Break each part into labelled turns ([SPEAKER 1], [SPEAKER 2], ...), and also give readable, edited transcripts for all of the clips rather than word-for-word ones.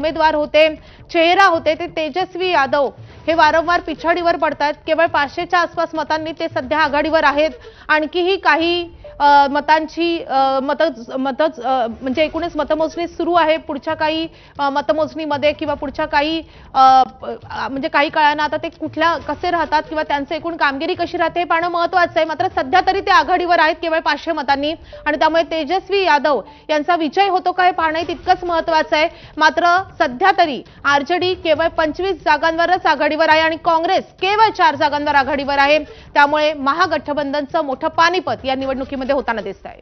[SPEAKER 1] उमेदवार होते, चेहरा होते, ते तेजस्वी यादव हे वारंवार पिछाडीवर पडतात। केवळ 500च्या आसपास मतांनी ते सध्या आघाडीवर आहेत। आणखीही काही मतांची म्हणजे एकूणच मतमोजणी सुरू आहे। पुढच्या काही मतमोजणीमध्ये किंवा पुढच्या काही म्हणजे काही काळानं आता ते कसे राहतात किंवा त्यांचं एकूण कामगिरी कशी राहते हे पाहणं महत्त्वाचं आहे। मात्र सध्या तरी ते आघाडीवर आहेत केवळ 500 मतांनी आणि त्यामुळे तेजस्वी यादव यांचा विजय होतो का हे पाहणं तितकंच महत्त्वाचं आहे। मात्र सध्या तरी आरजेडी केवळ 25 जागांवरच आघाडीवर आहे आणि काँग्रेस केवळ 4 जागांवर आघाडीवर आहे। त्यामुळे महागठबंधनचं मोठं पानिपत या निवडणुकीमध्ये होताना दिसत आहे।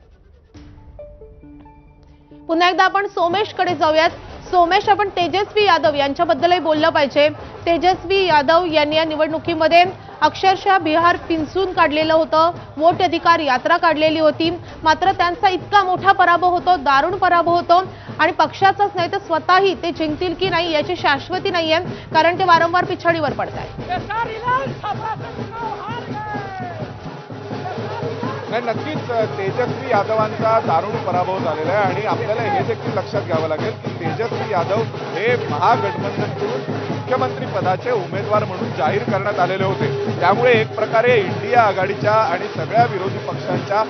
[SPEAKER 1] पुन्हा एकदा आपण सोमेशकडे जाऊयात। सोमेश, आपण तेजस्वी यादव यांच्याबद्दलही बोललं पाहिजे। तेजस्वी यादव यांनी या निवडणुकीमध्ये अक्षरशः बिहार पिंचून काढलेलं होतं, वोट अधिकार यात्रा काढलेली होती। मात्र त्यांचा इतका मोठा पराभव होतो, दारुण पराभव होतो आणि पक्षाचाच नाही तर स्वतःही ते जिंकतील की नाही याची शाश्वती नाहीये, कारण ते वारंवार पिछाडीवर पडतात।
[SPEAKER 2] नक्कीच तेजस्वी यादवांचा दारुण पराभव झालेला आहे आणि आपल्याला हे देखील लक्षात घ्यावं लागेल की तेजस्वी यादव हे महागठबंधनकडून मुख्यमंत्री पदाचे उमेदवार म्हणून जाहीर करण्यात आलेले होते। त्यामुळे एक प्रकारे इंडिया आघाडीच्या आणि सगळ्या विरोधी पक्षांच्या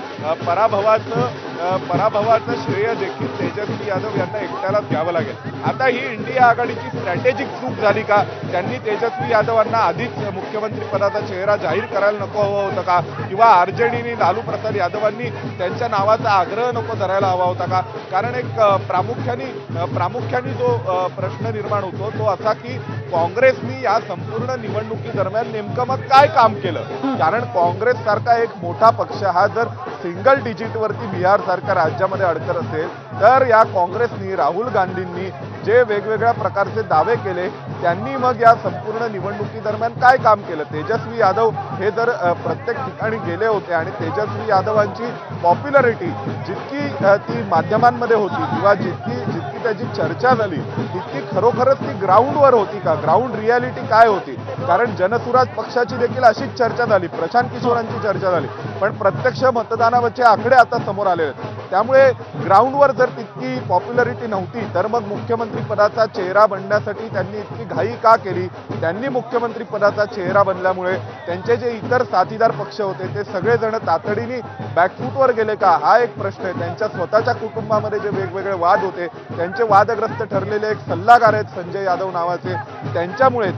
[SPEAKER 2] पराभवाचं श्रेय देखील तेजस्वी यादव यांना एकट्यालाच घ्यावं लागेल। आता ही इंडिया आघाडीची स्ट्रॅटेजिक चूक झाली का? त्यांनी तेजस्वी यादवांना आधीच मुख्यमंत्री पदाचा चेहरा जाहीर करायला नको हवं होतं का? किंवा आरजेडीने लालू प्रसाद यादवांनी त्यांच्या नावाचा आग्रह नको धरायला हवा होता का? कारण एक प्रामुख्याने जो प्रश्न निर्माण होतो तो असा की काँग्रेसनी या संपूर्ण निवडणुकी दरम्यान नेमकं मग काय काम केलं? कारण काँग्रेस सारखा एक मोठा पक्ष हा जर सिंगल डिजिटवरती बिहार सारख्या राज्यामध्ये अडकत असेल तर या काँग्रेसनी, राहुल गांधींनी जे वेगवेगळ्या प्रकारचे दावे केले त्यांनी मग या संपूर्ण निवडणुकी दरम्यान काय काम केलं? तेजस्वी यादव हे जर प्रत्येक ठिकाणी गेले होते आणि तेजस्वी यादवांची पॉप्युलरिटी जितकी ती माध्यमांमध्ये होती किंवा जितकी त्याची चर्चा झाली तितकी खरोखरच ती ग्राउंडवर होती का? ग्राउंड रियालिटी काय होती? कारण जनसुराज पक्षाची देखील अशीच चर्चा झाली, प्रशांत किशोरांची चर्चा झाली, पण प्रत्यक्ष मतदानावरचे आकडे आता समोर आले आहेत। त्यामुळे ग्राउंडवर जर तितकी पॉप्युलरिटी नव्हती तर मग मुख्यमंत्री पदाचा चेहरा बनण्यासाठी त्यांनी इतकी घाई का केली? त्यांनी मुख्यमंत्री पदाचा चेहरा बनल्यामुळे त्यांचे जे इतर साथीदार पक्ष होते ते सगळेजण तातडीने बॅकफूटवर गेले का? हा एक प्रश्न आहे। त्यांच्या स्वतःच्या कुटुंबामध्ये जे वेगवेगळे वाद होते त्यांचे वादग्रस्त ठरलेले एक सल्लागार आहेत संजय यादव नावाचे, त्यांच्यामुळे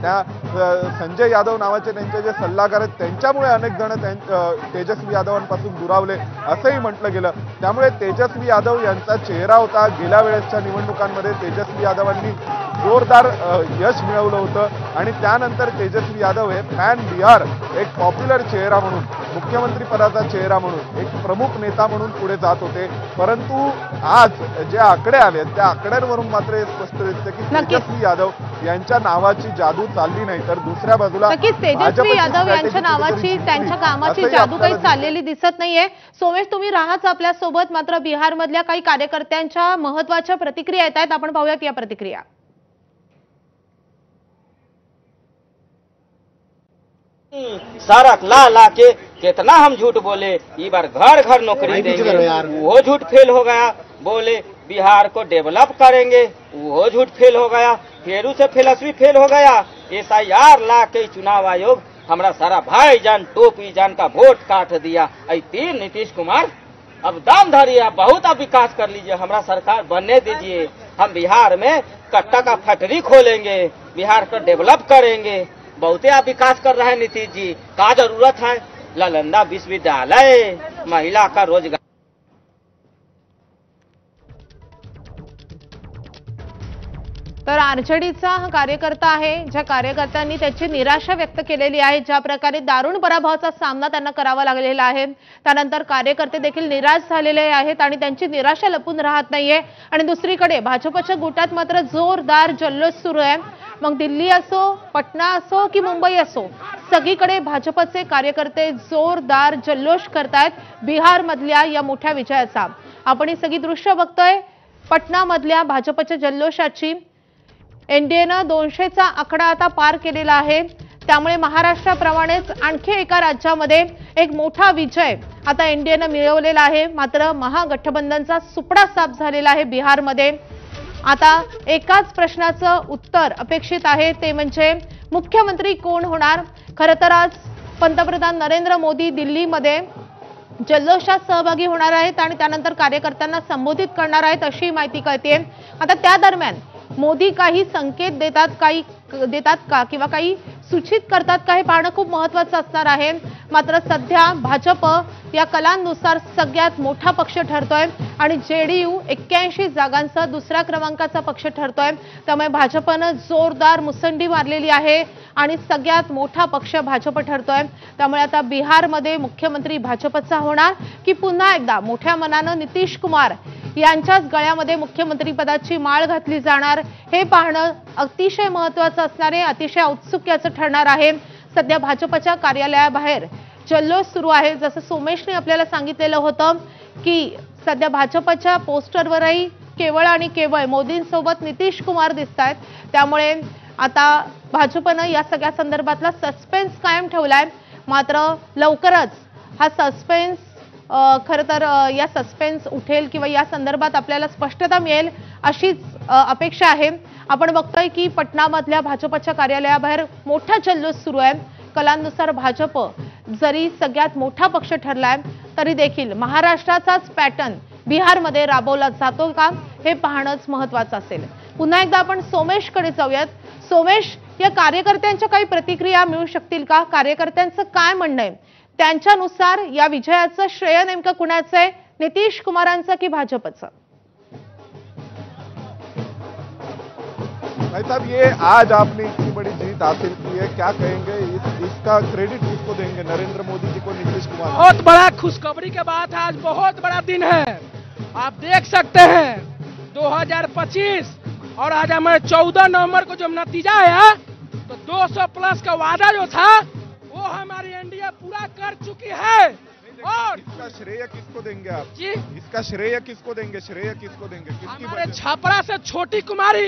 [SPEAKER 2] संजय यादव नावाचे त्यांचे जे सल्लागार आहेत त्यांच्यामुळे अनेक जण तेजस्वी यादवांपासून दुरावले असंही म्हटलं गेलं। त्यामुळे तेजस्वी यादव यांचा चेहरा होता। गेल्या वेळेसच्या निवडणुकांमध्ये तेजस्वी यादवांनी जोरदार यश मिळवलं होतं आणि त्यानंतर तेजस्वी यादव हे पॅन बिहार एक पॉप्युलर चेहरा म्हणून, मुख्यमंत्री पदाचा चेहरा म्हणून, एक प्रमुख नेता म्हणून पुढे जात होते। परंतु आज जे आकडे आले त्या आकड्यांवरून मात्र हे स्पष्ट दिसते की तेजस्वी यादव यांच्या नावाची जादू चालली नाही तर दुसऱ्या बाजूला
[SPEAKER 1] तेजस्वी यादव यांच्या नावाची, त्यांच्या कामाची जादू काही चाललेली दिसत नाहीये। सोमेश, तुम्ही राहाच आपल्या सोबत, मात्र बिहार मधल्या काही कार्यकर्त्यांच्या महत्त्वाच्या प्रतिक्रिया येत आहेत, आपण पाहूयात या प्रतिक्रिया।
[SPEAKER 3] सारा ला के कितना हम झूठ बोले, ये बार घर घर नौकरी देंगे, वो झूठ फेल हो गया। बोले बिहार को डेवलप करेंगे, वो झूठ फेल हो गया। फेरू से फिलॉसफी फेल हो गया। SIR ला के चुनाव आयोग हमारा सारा भाईजान टोपी जान का वोट काट दिया। तीन नीतीश कुमार अब दाम धरिए, बहुत अब विकास कर लीजिए, हमारा सरकार बनने दीजिए। हम बिहार में कट्टा का फैक्ट्री खोलेंगे, बिहार को डेवलप करेंगे। बहुते आप विकास कर रहे हैं नीतीश जी, का जरूरत है? नालंदा विश्वविद्यालय, महिला का रोजगार।
[SPEAKER 1] तर आरजेडीचा हा कार्यकर्ता आहे, ज्या कार्यकर्त्यांनी त्याची निराशा व्यक्त केलेली आहे। ज्या प्रकारे दारुण पराभवाचा सामना त्यांना करावा लागलेला आहे, त्यानंतर कार्यकर्ते देखील निराश झालेले आहेत आणि त्यांची निराशा लपून राहत नाहीये। आणि दुसरीकडे भाजपच्या गुटात मात्र जोरदार जल्लोष सुरू आहे। मग दिल्ली असो, पटना असो की मुंबई असो, सगळीकडे भाजपचे कार्यकर्ते जोरदार जल्लोष करतायत बिहार मधल्या या मोठ्या विजयाचा। आपण ही सगळी दृश्य बघतोय पटना मधल्या भाजपच्या जल्लोषाची। एनडीएनं 200चा आकडा आता पार केलेला आहे। त्यामुळे महाराष्ट्राप्रमाणेच आणखी एका राज्यामध्ये एक मोठा विजय आता एनडीएनं मिळवलेला आहे। मात्र महागठबंधनचा सुपडा साफ झालेला आहे बिहारमध्ये। आता एकाच प्रश्नाचं उत्तर अपेक्षित आहे, ते म्हणजे मुख्यमंत्री कोण होणार। खरं तर आज पंतप्रधान नरेंद्र मोदी दिल्लीमध्ये जल्लोषात सहभागी होणार आहेत आणि त्यानंतर कार्यकर्त्यांना संबोधित करणार आहेत अशी माहिती कळते। आता त्या दरम्यान मोदी काही संकेत देतात का किंवा काही सूचित करतात का हे पाहणं खूप महत्त्वाचं असणार आहे। मात्र सध्या भाजप या कलांनुसार सगळ्यात मोठा पक्ष ठरतोय आणि जेडीयू 81 जागांचा दुसऱ्या क्रमांकाचा पक्ष ठरतोय। त्यामुळे भाजपनं जोरदार मुसंडी मारलेली आहे आणि सगळ्यात मोठा पक्ष भाजप ठरतोय। त्यामुळे आता बिहारमध्ये मुख्यमंत्री भाजपचा होणार की पुन्हा एकदा मोठ्या मनानं नितीश कुमार यांच्याच गळ्यामध्ये मुख्यमंत्री पदाची माळ घातली जाणार हे पाहणं अतिशय महत्त्वाचं असणार आहे, अतिशय औत्सुक्याचं ठरणार आहे। सध्या भाजपच्या कार्यालयाबाहेर जल्लोष सुरू आहे। जसं सोमेशने आपल्याला सांगितलेलं होतं की सध्या भाजपच्या पोस्टरवरही केवळ आणि केवळ मोदींसोबत नितीश कुमार दिसतायत। त्यामुळे आता भाजपनं या सगळ्या संदर्भातला सस्पेन्स कायम ठेवलाय। मात्र लवकरच हा सस्पेन्स खरं तर या सस्पेन्स उठेल किंवा या संदर्भात आपल्याला स्पष्टता मिळेल अशीच अपेक्षा आहे। आपण बघतोय की पटनामधल्या भाजपच्या कार्यालयाबाहेर मोठा जल्लोष सुरू आहे। कलांनुसार भाजप जरी सगळ्यात मोठा पक्ष ठरलाय तरी देखील महाराष्ट्राचाच पॅटर्न बिहारमध्ये राबवला जातो का हे पाहणंच महत्त्वाचं असेल। पुन्हा एकदा आपण सोमेशकडे जाऊयात। सोमेश, या कार्यकर्त्यांच्या काही प्रतिक्रिया मिळू शकतील का? कार्यकर्त्यांचं काय म्हणणं आहे? त्यांच्यानुसार या विजयाचं श्रेय नेमकं कुणाचं आहे, नितीश कुमारांचं की भाजपचं?
[SPEAKER 2] भाई साहब, ये आज आपने इतनी बड़ी जीत हासिल की है, क्या कहेंगे? इसका क्रेडिट किसको देंगे, नरेंद्र मोदी जी को, नीतीश कुमार?
[SPEAKER 4] बहुत बड़ा खुशखबरी के बाद आज बहुत बड़ा दिन है। आप देख सकते हैं 2025 और आज हमें 14 नवंबर को जो नतीजा आया तो 200 प्लस का वादा जो था वो हमारी एनडीए पूरा कर चुकी है। और
[SPEAKER 2] इसका श्रेय किसको देंगे आप
[SPEAKER 4] जी,
[SPEAKER 2] इसका श्रेय किसको देंगे, श्रेय किसको देंगे, किसकी
[SPEAKER 4] हमारे
[SPEAKER 2] वजह?
[SPEAKER 4] छपरा से छोटी कुमारी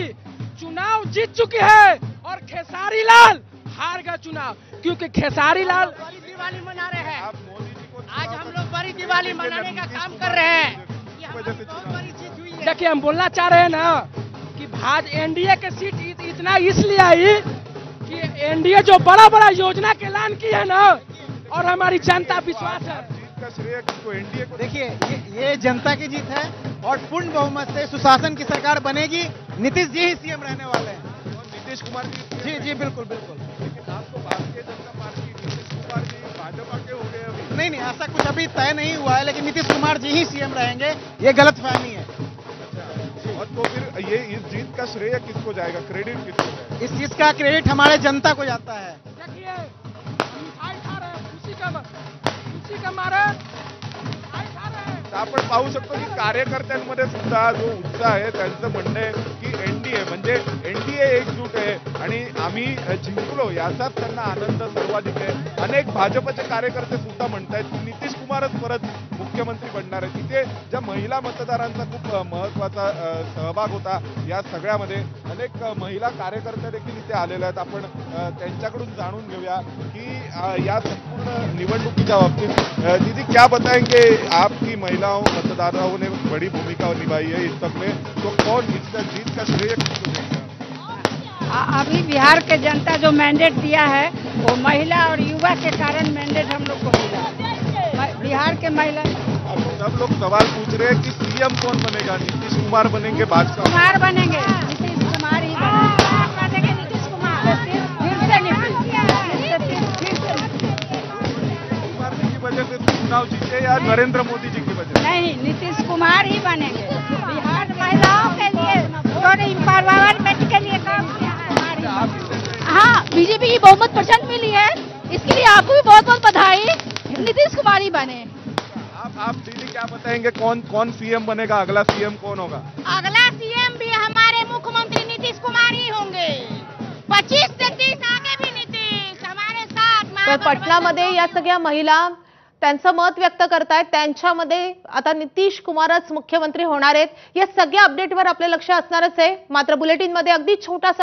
[SPEAKER 4] चुनाव जीत चुकी है और खेसारी लाल हार गया चुनाव, क्योंकि खेसारी लाल
[SPEAKER 5] बड़ी दिवाली मना रहे हैं।
[SPEAKER 2] आप मोदी जी को
[SPEAKER 5] आज हम लोग बड़ी दिवाली मनाने का काम कर रहे हैं। ये
[SPEAKER 2] इस वजह से
[SPEAKER 5] हमारी बहुत
[SPEAKER 2] चुनाव-
[SPEAKER 5] बड़ी जीत हुई है।
[SPEAKER 4] देखिए, हम बोलना चाह रहे हैं ना कि भाजपा एनडीए के सीट इतना इसलिए आई कि एनडीए जो बड़ा बड़ा योजना के ऐलान की है ना, और हमारी जनता विश्वास है।
[SPEAKER 2] जीत का श्रेय किसको, एनडीए को?
[SPEAKER 6] देखिए ये जनता की जीत है और पूर्ण बहुमत से सुशासन की सरकार बनेगी। नीतीश जी ही सीएम रहने वाले हैं।
[SPEAKER 2] और नीतीश कुमार
[SPEAKER 6] जी जी बिल्कुल बिल्कुल।
[SPEAKER 2] लेकिन आपको भारतीय जनता पार्टी, नीतीश कुमार जी भाजपा के हो गए अभी।
[SPEAKER 6] नहीं नहीं, ऐसा कुछ अभी तय नहीं हुआ है, लेकिन नीतीश कुमार जी ही सीएम रहेंगे, ये गलतफहमी है।
[SPEAKER 2] और तो फिर ये इस जीत का श्रेय किसको जाएगा, क्रेडिट किसको जाएगा?
[SPEAKER 6] इस चीज का क्रेडिट हमारे जनता को जाता है।
[SPEAKER 4] देखिए, हम मिठाई खा रहे हैं, खुशी का मारे मिठाई खा रहे हैं।
[SPEAKER 2] तर आपण पाहू शकतो की कार्यकर्त्यांमध्ये सुद्धा जो उत्साह आहे त्यांचं म्हणणं आहे की एनडीए म्हणजे एनडीए एकजूट आहे आणि आम्ही जिंकलो याचाच त्यांना आनंद सर्वाधिक आहे। अनेक भाजपचे कार्यकर्ते सुद्धा म्हणतायत की नितीश कुमारच परत मुख्यमंत्री बनणार आहे। तिथे ज्या महिला मतदारांचा खूप महत्त्वाचा सहभाग होता या सगळ्यामध्ये, अनेक महिला कार्यकर्ते देखील इथे आलेले आहेत। आपण त्यांच्याकडून जाणून घेऊया की या संपूर्ण निवडणुकीच्या बाबतीत दीदी क्या बताएंगे, आपकी महिलाओं मतदाताओं ने बड़ी भूमिका निभाई है इस सब में, तो कौन इसका जीत का श्रेय किसको देंगे?
[SPEAKER 7] अभी बिहार के जनता जो मैंडेट दिया है वो महिला और युवा के कारण मैंडेट हम लोग को मिला। बिहार के महिला
[SPEAKER 2] अब सब लोग सवाल पूछ रहे हैं कि सीएम कौन बनेगा, नीतीश कुमार बनेंगे, भाजपा?
[SPEAKER 7] कुमार बनेंगे, नीतीश कुमार ही बनेंगे। नीतीश कुमार फिर से
[SPEAKER 2] कुमार जी की वजह से चुनाव जीते या नरेंद्र मोदी जी की वजह से?
[SPEAKER 7] नहीं, नीतीश कुमार ही बनेंगे। बिहार महिलाओं के लिए उन्होंने एम्पावरमेंट के लिए काम किया है।
[SPEAKER 8] हाँ, बीजेपी की बहुमत % मिली है, इसके लिए आपको भी बहुत बहुत बधाई। नीतीश कुमार ही बने।
[SPEAKER 2] आप दीदी क्या बताएंगे, कौन सीएम बनेगा, अगला सीएम कौन होगा?
[SPEAKER 5] अगला सीएम भी हमारे मुख्यमंत्री नीतीश कुमार ही होंगे। 25 से 30 आगे भी नीतीश हमारे साथ।
[SPEAKER 1] तर पटनामध्ये या सगळ्या महिला त्यांचं मत व्यक्त करतायत। त्यांच्यामध्ये आता नितीश कुमारच मुख्यमंत्री होणार आहेत। या सगळ्या अपडेटवर आपलं लक्ष असणारच आहे। मात्र बुलेटिनमध्ये अगदी छोटासा